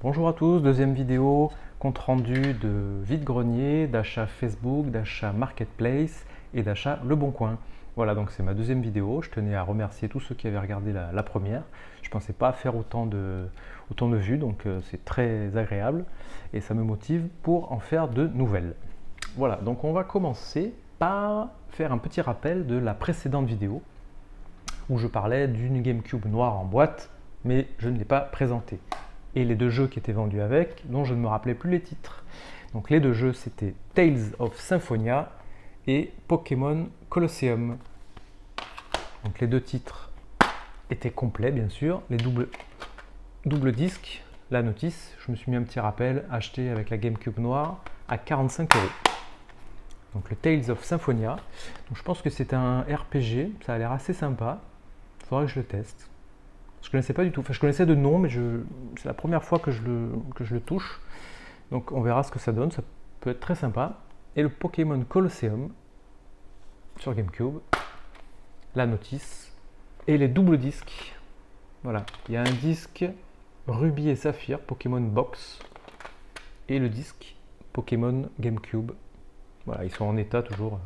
Bonjour à tous, deuxième vidéo, compte rendu de vide-grenier, d'achat Facebook, d'achat Marketplace et d'achat Le Bon Coin. Voilà, donc c'est ma deuxième vidéo. Je tenais à remercier tous ceux qui avaient regardé la première. Je ne pensais pas faire autant de vues, donc c'est très agréable et ça me motive pour en faire de nouvelles. Voilà, donc on va commencer par faire un petit rappel de la précédente vidéo où je parlais d'une GameCube noire en boîte, mais je ne l'ai pas présentée. Et les deux jeux qui étaient vendus avec, dont je ne me rappelais plus les titres. Donc les deux jeux, c'était Tales of Symphonia et Pokémon Colosseum. Donc les deux titres étaient complets, bien sûr. Les double disques, la notice, je me suis mis un petit rappel, acheté avec la GameCube noire à 45 €. Donc le Tales of Symphonia. Donc je pense que c'est un RPG, ça a l'air assez sympa. Il faudrait que je le teste. Je ne connaissais pas du tout. Enfin, je connaissais de nom, mais c'est la première fois que je le touche. Donc on verra ce que ça donne. Ça peut être très sympa. Et le Pokémon Colosseum sur GameCube. La notice. Et les doubles disques. Voilà. Il y a un disque Ruby et Saphir, Pokémon Box. Et le disque Pokémon GameCube. Voilà, ils sont en état toujours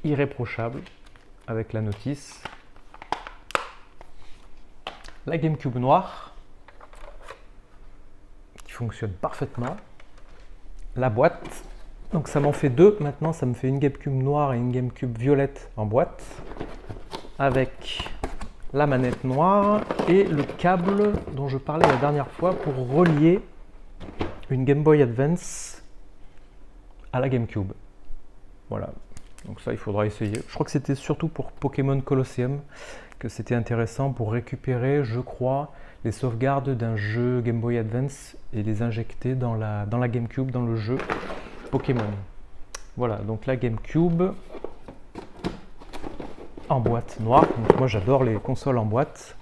irréprochable avec la notice. La GameCube noire qui fonctionne parfaitement. La boîte, donc ça m'en fait deux maintenant, ça me fait une GameCube noire et une GameCube violette en boîte avec la manette noire et le câble dont je parlais la dernière fois pour relier une Game Boy Advance à la GameCube. Voilà, donc ça il faudra essayer. Je crois que c'était surtout pour Pokémon Colosseum que c'était intéressant pour récupérer, je crois, les sauvegardes d'un jeu Game Boy Advance et les injecter dans la GameCube, dans le jeu Pokémon. Voilà, donc la GameCube en boîte noire. Donc moi j'adore les consoles en boîte.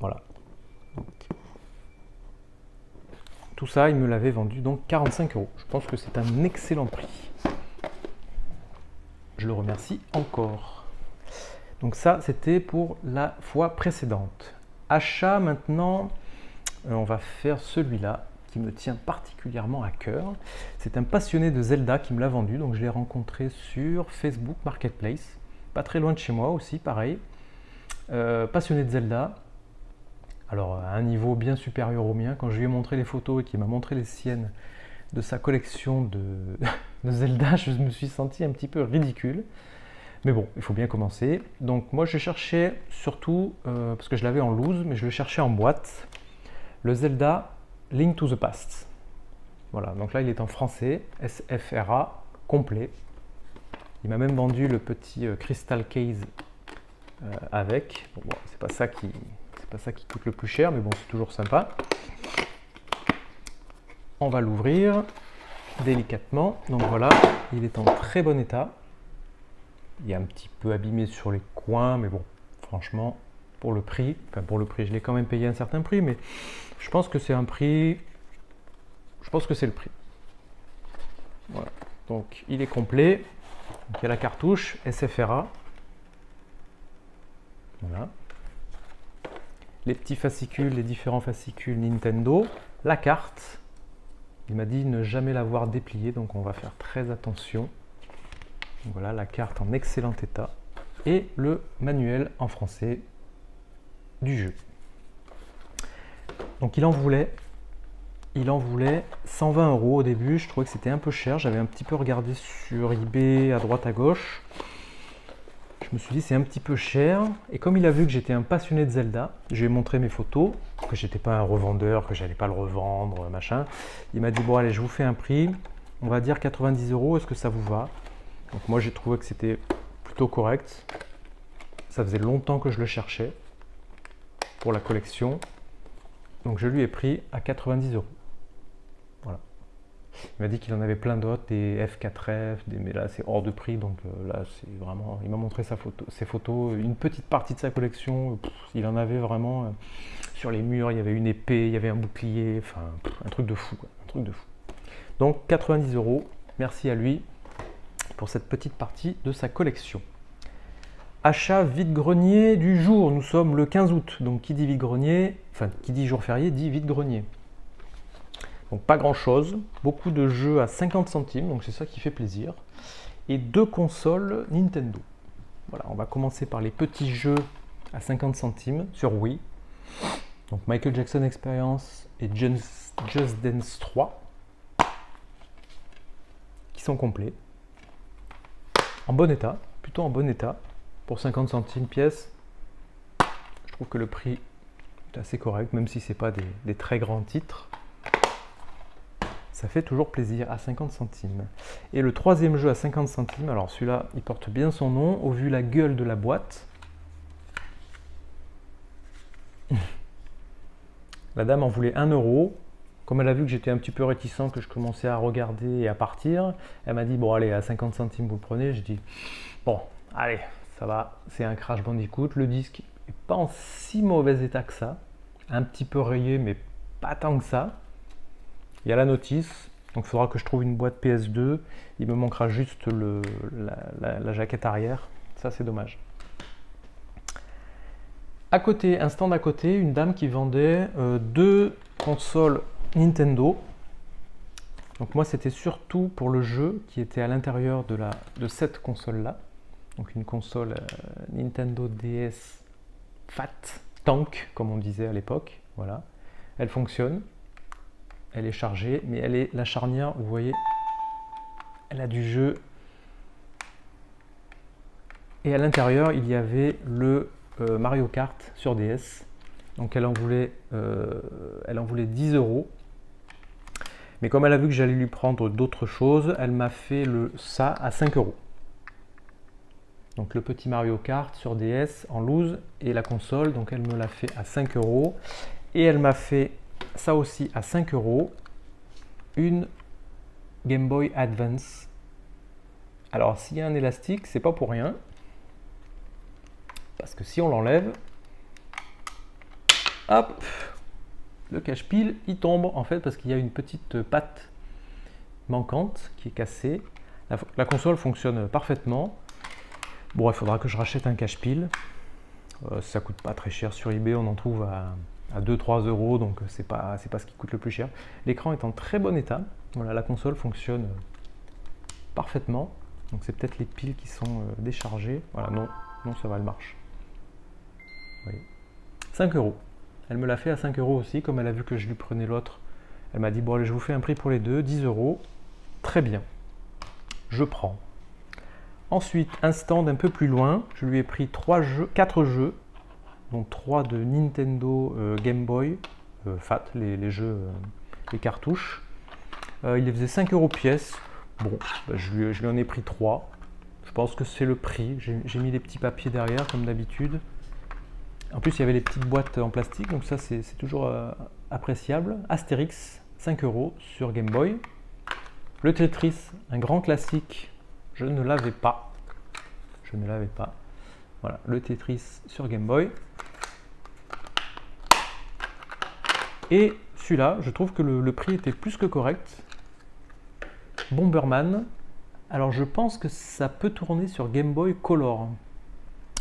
Voilà. Donc, tout ça, il me l'avait vendu donc 45 €. Je pense que c'est un excellent prix. Je le remercie encore. Donc ça, c'était pour la fois précédente. Achat maintenant, on va faire celui-là qui me tient particulièrement à cœur. C'est un passionné de Zelda qui me l'a vendu, donc je l'ai rencontré sur Facebook Marketplace, pas très loin de chez moi aussi, pareil. Passionné de Zelda, alors à un niveau bien supérieur au mien. Quand je lui ai montré les photos et qu'il m'a montré les siennes de sa collection de Zelda, je me suis senti un petit peu ridicule. Mais bon, il faut bien commencer. Donc moi je cherchais surtout, parce que je l'avais en loose, mais je le cherchais en boîte, le Zelda Link to the Past. Voilà, donc là il est en français, SFRA, complet. Il m'a même vendu le petit Crystal Case avec. Bon, c'est pas ça qui coûte le plus cher, mais bon, c'est toujours sympa. On va l'ouvrir délicatement. Donc voilà, il est en très bon état. Il est un petit peu abîmé sur les coins, mais bon, franchement, pour le prix, je l'ai quand même payé un certain prix, mais je pense que c'est un prix, je pense que c'est le prix. Voilà, donc il est complet, donc, il y a la cartouche SFRA, voilà, les petits fascicules, les différents fascicules Nintendo, la carte, il m'a dit ne jamais l'avoir dépliée, donc on va faire très attention. Voilà la carte en excellent état et le manuel en français du jeu. Donc il en voulait 120 € au début. Je trouvais que c'était un peu cher. J'avais un petit peu regardé sur eBay à droite à gauche. Je me suis dit c'est un petit peu cher. Et comme il a vu que j'étais un passionné de Zelda, je lui ai montré mes photos, que j'étais pas un revendeur, que j'allais pas le revendre, machin. Il m'a dit bon allez, je vous fais un prix. On va dire 90 €. Est-ce que ça vous va? Donc moi j'ai trouvé que c'était plutôt correct. Ça faisait longtemps que je le cherchais pour la collection. Donc je lui ai pris à 90 €. Voilà. Il m'a dit qu'il en avait plein d'autres, des F4F, mais là c'est hors de prix. Donc là c'est vraiment. Il m'a montré ses photos, une petite partie de sa collection. Il en avait vraiment sur les murs. Il y avait une épée, il y avait un bouclier. Enfin un truc de fou, quoi, un truc de fou. Donc 90 €. Merci à lui pour cette petite partie de sa collection. achat vide-grenier du jour. Nous sommes le 15 août, donc qui dit vide-grenier, enfin qui dit jour férié, dit vide-grenier. Donc pas grand-chose, beaucoup de jeux à 50 centimes, donc c'est ça qui fait plaisir. Et 2 consoles Nintendo. Voilà, on va commencer par les petits jeux à 50 centimes sur Wii. Donc Michael Jackson Experience et Just Dance 3, qui sont complets. En bon état, plutôt en bon état. Pour 50 centimes pièce, je trouve que le prix est assez correct, même si ce n'est pas des très grands titres. Ça fait toujours plaisir à 50 centimes. Et le troisième jeu à 50 centimes, alors celui-là, il porte bien son nom, au vu la gueule de la boîte. La dame en voulait 1 €. Comme elle a vu que j'étais un petit peu réticent, que je commençais à regarder et à partir, elle m'a dit, bon allez, à 50 centimes vous le prenez. Je dis, bon, allez, ça va, c'est un Crash Bandicoot. Le disque n'est pas en si mauvais état que ça. Un petit peu rayé, mais pas tant que ça. Il y a la notice, donc il faudra que je trouve une boîte PS2. Il me manquera juste la jaquette arrière. Ça, c'est dommage. À côté, un stand à côté, une dame qui vendait 2 consoles Nintendo. Donc moi, c'était surtout pour le jeu qui était à l'intérieur de cette console-là. Donc une console Nintendo DS Fat Tank, comme on disait à l'époque. Voilà. Elle fonctionne. Elle est chargée, mais elle est la charnière, vous voyez, elle a du jeu. Et à l'intérieur, il y avait le Mario Kart sur DS. Donc elle en voulait 10 €. Mais comme elle a vu que j'allais lui prendre d'autres choses, elle m'a fait ça à 5 €. Donc le petit Mario Kart sur DS en loose et la console, donc elle me l'a fait à 5 €. Et elle m'a fait ça aussi à 5 €, une Game Boy Advance. Alors s'il y a un élastique, c'est pas pour rien, parce que si on l'enlève, hop, le cache-pile il tombe en fait parce qu'il y a une petite patte manquante qui est cassée. La console fonctionne parfaitement. Bon, il faudra que je rachète un cache-pile. Ça coûte pas très cher sur eBay, on en trouve à 2-3 €, donc c'est pas ce qui coûte le plus cher. L'écran est en très bon état. Voilà, la console fonctionne parfaitement. Donc c'est peut-être les piles qui sont déchargées. Voilà, non, ça va, elle marche. Oui. 5 €. Elle me l'a fait à 5 € aussi, comme elle a vu que je lui prenais l'autre. Elle m'a dit, bon allez, je vous fais un prix pour les deux, 10 €. Très bien, je prends. Ensuite, un stand un peu plus loin, je lui ai pris 4 jeux, donc 3 de Nintendo Game Boy, Fat, les jeux, les cartouches. Il les faisait 5 € pièce. Bon, bah, je lui en ai pris 3. Je pense que c'est le prix. J'ai mis les petits papiers derrière, comme d'habitude. En plus, il y avait les petites boîtes en plastique, donc ça, c'est toujours appréciable. Astérix, 5 € sur Game Boy. Le Tetris, un grand classique. Je ne l'avais pas. Voilà, le Tetris sur Game Boy. Et celui-là, je trouve que le prix était plus que correct. Bomberman. Alors je pense que ça peut tourner sur Game Boy Color.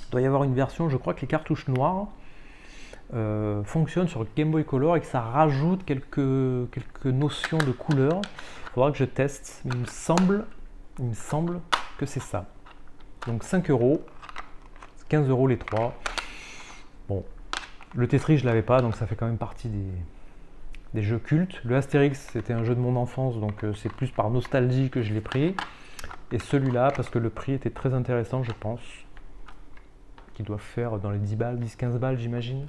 Il doit y avoir une version, je crois que les cartouches noires fonctionnent sur Game Boy Color et que ça rajoute quelques notions de couleur. Il faudra que je teste. Il me semble que c'est ça. Donc 5 €, 15 € les 3. Bon, le Tetris je l'avais pas, donc ça fait quand même partie des jeux cultes. Le Astérix, c'était un jeu de mon enfance, donc c'est plus par nostalgie que je l'ai pris. Et celui-là, parce que le prix était très intéressant, je pense, qui doit faire dans les 10 balles, 10-15 balles, j'imagine.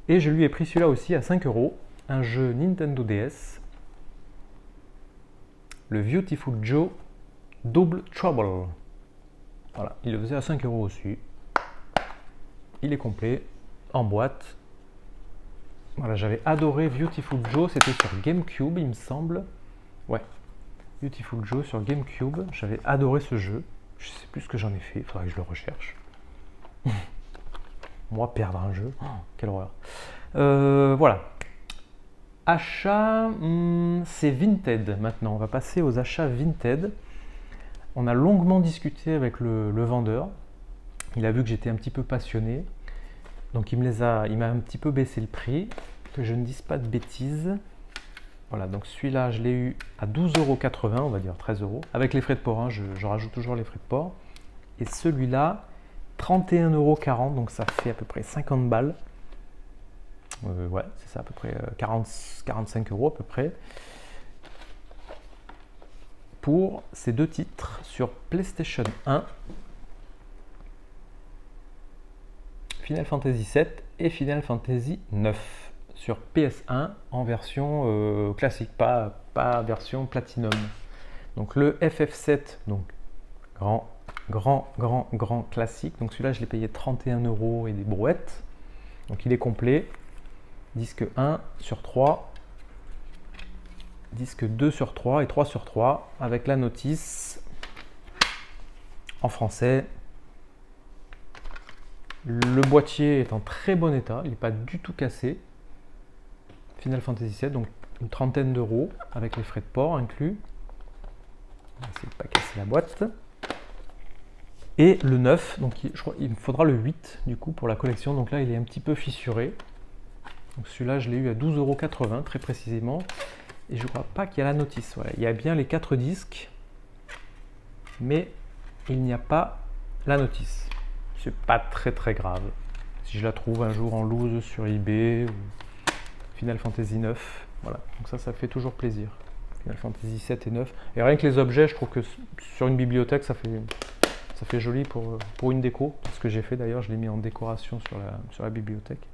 Et je lui ai pris celui-là aussi à 5 €, un jeu Nintendo DS, le Beautiful Joe Double Trouble. Voilà, il le faisait à 5 € aussi. Il est complet, en boîte. Voilà, j'avais adoré Beautiful Joe, c'était sur GameCube, il me semble. Ouais, Beautiful Joe sur GameCube, j'avais adoré ce jeu. Je sais plus ce que j'en ai fait, il faudrait que je le recherche. Moi, perdre un jeu, oh, quelle horreur. Voilà. Achat, c'est Vinted maintenant. On va passer aux achats Vinted. On a longuement discuté avec le vendeur. Il a vu que j'étais un petit peu passionné. Donc il m'a un petit peu baissé le prix, que je ne dise pas de bêtises. Voilà, donc celui-là, je l'ai eu à 12,80 €, on va dire 13 €. Avec les frais de port, hein, je rajoute toujours les frais de port. Et celui-là, 31,40 €, donc ça fait à peu près 50 balles. Ouais, c'est ça, à peu près 45 € à peu près. Pour ces deux titres sur PlayStation 1. Final Fantasy VII et Final Fantasy IX sur PS1 en version classique, pas version Platinum. Donc le FF7, donc grand classique. Donc celui-là, je l'ai payé 31 € et des brouettes. Donc il est complet. Disque 1 sur 3, disque 2 sur 3 et 3 sur 3 avec la notice en français. Le boîtier est en très bon état, il n'est pas du tout cassé. Final Fantasy VII, donc une trentaine d'euros avec les frais de port inclus. On va essayer de ne pas casser la boîte. Et le 9, donc je crois qu'il me faudra le 8 du coup pour la collection. Donc là, il est un petit peu fissuré. Donc celui-là, je l'ai eu à 12,80 € très précisément. Et je ne crois pas qu'il y a la notice. Voilà, il y a bien les 4 disques, mais il n'y a pas la notice. C'est pas très grave. Si je la trouve un jour en loose sur eBay ou Final Fantasy 9, voilà. Donc ça fait toujours plaisir. Final Fantasy 7 et 9. Et rien que les objets, je trouve que sur une bibliothèque, ça fait joli pour une déco. Ce que j'ai fait d'ailleurs, je l'ai mis en décoration sur la bibliothèque.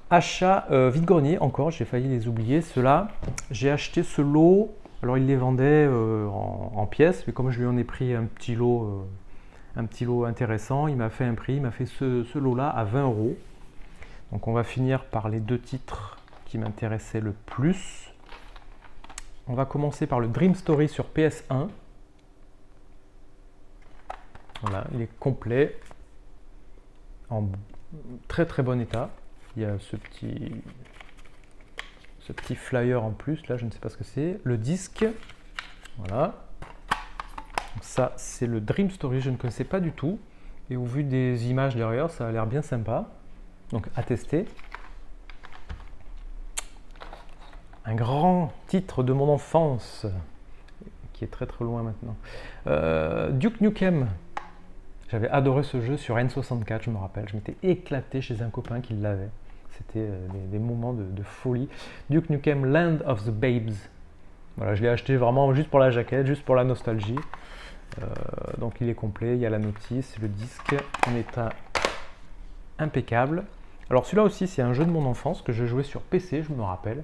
Achat vide-grenier, encore, j'ai failli les oublier. Ceux-là, j'ai acheté ce lot. Alors, il les vendait en pièces, mais comme je lui en ai pris un petit lot intéressant, il m'a fait un prix. Il m'a fait ce lot-là à 20 €. Donc, on va finir par les deux titres qui m'intéressaient le plus. On va commencer par le Dream Story sur PS1. Voilà, il est complet, en très bon état. Il y a ce petit flyer en plus, là je ne sais pas ce que c'est. Le disque, voilà. Donc ça c'est le Dream Story, je ne connaissais pas du tout. Et au vu des images derrière, ça a l'air bien sympa. Donc à tester. Un grand titre de mon enfance, qui est très loin maintenant. Duke Nukem. J'avais adoré ce jeu sur N64, je me rappelle. Je m'étais éclaté chez un copain qui l'avait. C'était des moments de folie. Duke Nukem Land of the Babes. Voilà, je l'ai acheté vraiment juste pour la jaquette, juste pour la nostalgie. Donc il est complet, il y a la notice, le disque en état impeccable. Alors celui-là aussi, c'est un jeu de mon enfance que je jouais sur PC, je me rappelle.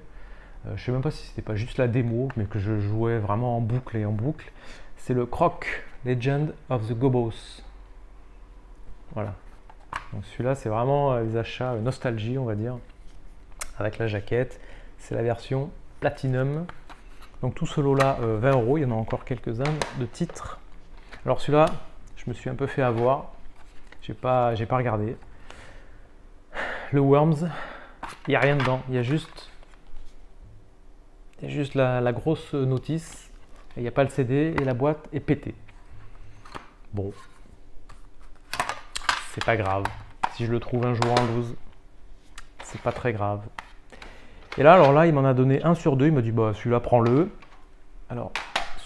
Je ne sais même pas si c'était pas juste la démo, mais que je jouais vraiment en boucle et en boucle. C'est le Croc, Legend of the Gobos. Voilà. Donc celui-là, c'est vraiment les achats nostalgie, on va dire, avec la jaquette. C'est la version Platinum. Donc tout ce lot-là, 20 €. Il y en a encore quelques-uns de titres. Alors celui-là, je me suis un peu fait avoir. J'ai pas regardé. Le Worms, il n'y a rien dedans. Il y a juste la grosse notice. Il n'y a pas le CD et la boîte est pétée. Bon. C'est pas grave. Si je le trouve un jour en loose, c'est pas très grave. Et là, alors là, il m'en a donné 1 sur 2. Il m'a dit, bah celui-là, prends-le. Alors,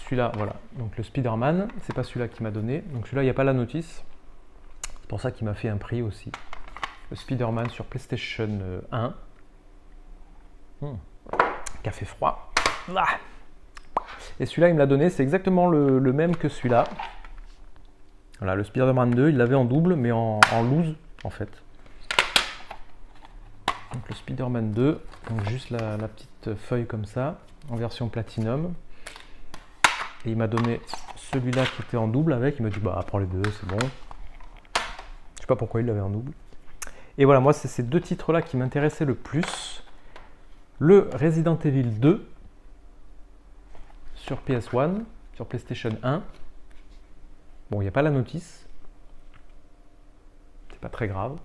celui-là, voilà. Donc le Spider-Man, c'est pas celui-là qu'il m'a donné. Donc celui-là, il n'y a pas la notice. C'est pour ça qu'il m'a fait un prix aussi. Le Spider-Man sur PlayStation 1. Café froid. Ah. Et celui-là, il me l'a donné. C'est exactement le même que celui-là. Voilà, le Spider-Man 2, il l'avait en double, mais en loose, en fait. Donc le Spider-Man 2, donc juste la petite feuille comme ça, en version Platinum. Et il m'a donné celui-là qui était en double avec, il m'a dit, bah prends les deux, c'est bon. Je sais pas pourquoi il l'avait en double. Et voilà, moi, c'est ces deux titres-là qui m'intéressaient le plus. Le Resident Evil 2 sur PS1, sur PlayStation 1. Bon, il n'y a pas la notice. C'est pas très grave.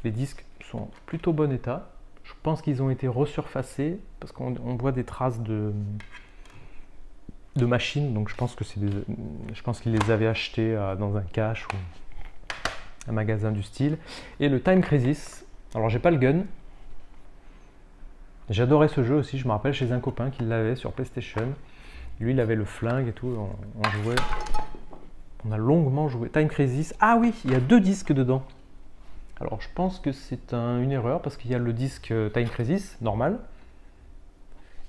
Les disques sont en plutôt bon état. Je pense qu'ils ont été resurfacés parce qu'on voit des traces de machines, donc je pense que je pense qu'ils les avaient achetés dans un cache ou un magasin du style. Et le Time Crisis, alors j'ai pas le gun, j'adorais ce jeu aussi, je me rappelle chez un copain qui l'avait sur PlayStation, lui il avait le flingue et tout, on jouait, on a longuement joué. Time Crisis, ah oui, il y a 2 disques dedans. Alors je pense que c'est une erreur parce qu'il y a le disque Time Crisis normal,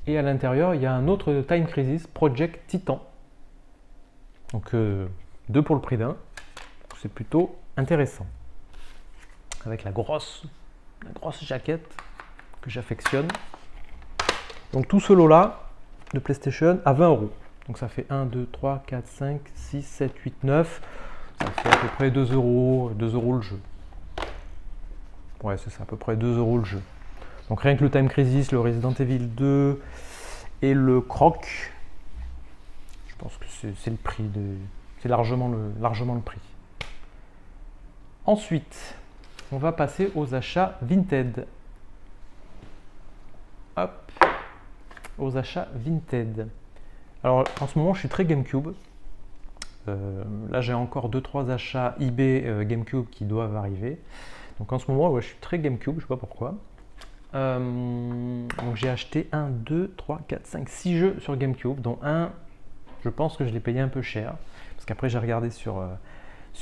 et à l'intérieur il y a un autre Time Crisis Project Titan. Donc 2 pour le prix d'un, c'est plutôt intéressant. Avec la grosse jaquette que j'affectionne. Donc tout ce lot là de PlayStation à 20 €. Donc ça fait 1, 2, 3, 4, 5, 6, 7, 8, 9. Ça fait à peu près 2 €, 2 € le jeu. Ouais, c'est ça, à peu près 2 € le jeu. Donc rien que le Time Crisis, le Resident Evil 2 et le Croc, je pense que c'est le prix, c'est largement le prix. Ensuite, on va passer aux achats Vinted. Hop, aux achats Vinted. Alors en ce moment, je suis très GameCube. Là, j'ai encore 2-3 achats eBay GameCube qui doivent arriver. Donc en ce moment, ouais, je suis très GameCube, je sais pas pourquoi. Donc j'ai acheté 1, 2, 3, 4, 5, 6 jeux sur GameCube, dont un, je pense que je l'ai payé un peu cher. Parce qu'après, j'ai regardé sur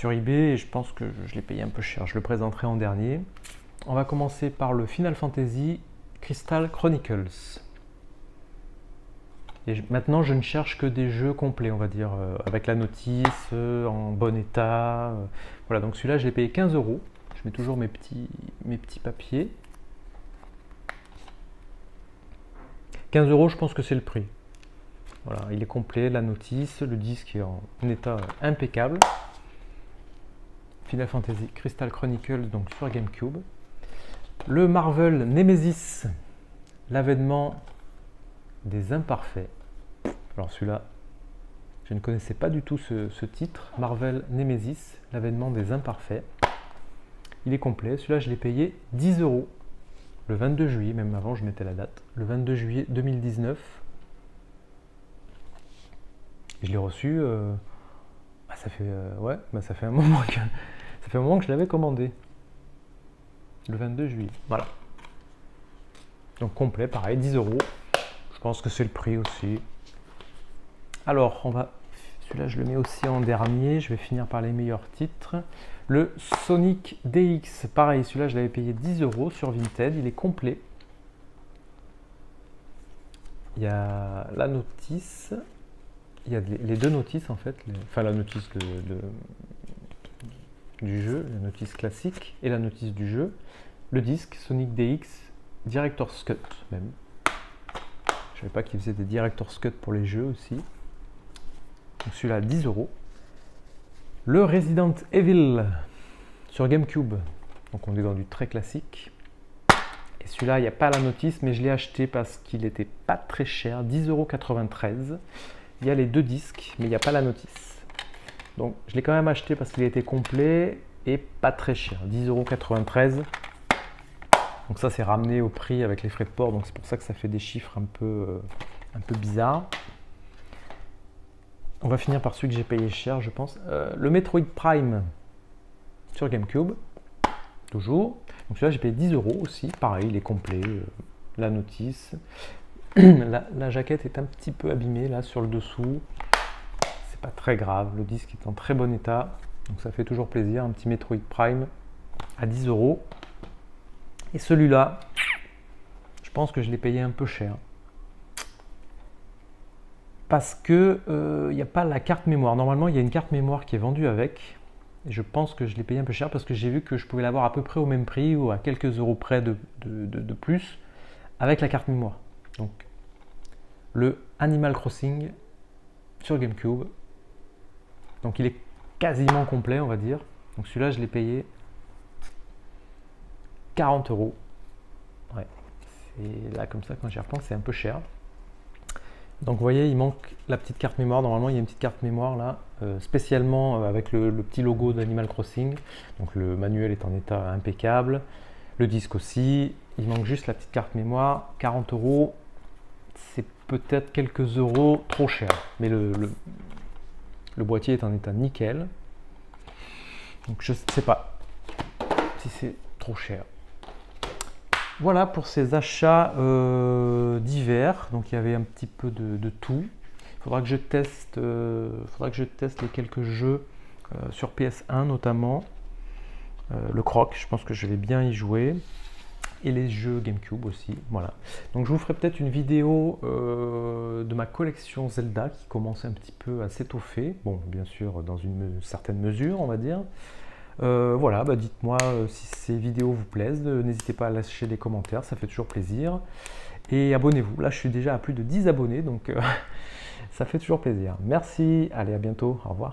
eBay et je pense que je l'ai payé un peu cher. Je le présenterai en dernier. On va commencer par le Final Fantasy Crystal Chronicles. Et maintenant, je ne cherche que des jeux complets, on va dire, avec la notice, en bon état. Voilà, donc celui-là, je l'ai payé 15 €. Je mets toujours mes petits papiers. 15 €, je pense que c'est le prix. Voilà, il est complet, la notice, le disque est en état impeccable. Final Fantasy Crystal Chronicles, donc sur GameCube. Le Marvel Nemesis, l'avènement des imparfaits. Alors celui-là, je ne connaissais pas du tout ce titre. Marvel Nemesis, l'avènement des imparfaits. Il est complet. Celui-là, je l'ai payé 10 € le 22 juillet, même avant, je mettais la date. Le 22 juillet 2019. Je l'ai reçu. Ça fait ça fait un moment que je l'avais commandé. Le 22 juillet. Voilà. Donc complet, pareil, 10 €. Je pense que c'est le prix aussi. Alors, celui-là, je le mets aussi en dernier. Je vais finir par les meilleurs titres. Le Sonic DX, pareil, celui-là, je l'avais payé 10 € sur Vinted. Il est complet. Il y a la notice. Il y a les 2 notices, en fait. Enfin, la notice du jeu, la notice classique et la notice du jeu. Le disque Sonic DX Director's Cut, même. Je savais pas qu'ils faisaient des Director's Cut pour les jeux aussi. Donc celui-là, 10 €. Le Resident Evil sur GameCube. Donc on est dans du très classique. Et celui-là, il n'y a pas la notice, mais je l'ai acheté parce qu'il n'était pas très cher, 10,93 €. Il y a les 2 disques, mais il n'y a pas la notice. Donc je l'ai quand même acheté parce qu'il était complet et pas très cher, 10,93 €. Donc ça, c'est ramené au prix avec les frais de port, donc c'est pour ça que ça fait des chiffres un peu bizarres. On va finir par celui que j'ai payé cher, je pense. Le Metroid Prime sur GameCube, toujours. Donc celui-là, j'ai payé 10 € aussi. Pareil, il est complet. La notice. La jaquette est un petit peu abîmée là sur le dessous. C'est pas très grave. Le disque est en très bon état. Donc ça fait toujours plaisir. Un petit Metroid Prime à 10 €. Et celui-là, je pense que je l'ai payé un peu cher. Parce que il n'y a pas la carte mémoire. Normalement, il y a une carte mémoire qui est vendue avec. Et je pense que je l'ai payé un peu cher parce que j'ai vu que je pouvais l'avoir à peu près au même prix ou à quelques euros près de plus avec la carte mémoire. Donc, le Animal Crossing sur GameCube. Donc, il est quasiment complet, on va dire. Donc, celui-là, je l'ai payé 40 €. Ouais, c'est là comme ça, quand j'y repense, c'est un peu cher. Donc vous voyez, il manque la petite carte mémoire. Normalement, il y a une petite carte mémoire là, spécialement avec le petit logo d'Animal Crossing. Donc le manuel est en état impeccable. Le disque aussi. Il manque juste la petite carte mémoire. 40 €. C'est peut-être quelques euros trop cher. Mais le boîtier est en état nickel. Donc je ne sais pas si c'est trop cher. Voilà pour ces achats divers. Donc il y avait un petit peu de tout. Il faudra que je teste, les quelques jeux sur PS1 notamment. Le Croc, je pense que je vais bien y jouer. Et les jeux GameCube aussi. Voilà. Donc je vous ferai peut-être une vidéo de ma collection Zelda qui commence un petit peu à s'étoffer. Bon, bien sûr, dans une certaine mesure, on va dire. Voilà, bah dites-moi si ces vidéos vous plaisent. N'hésitez pas à lâcher des commentaires, ça fait toujours plaisir. Et abonnez-vous. Là, je suis déjà à plus de 10 abonnés, donc ça fait toujours plaisir. Merci, allez, à bientôt. Au revoir.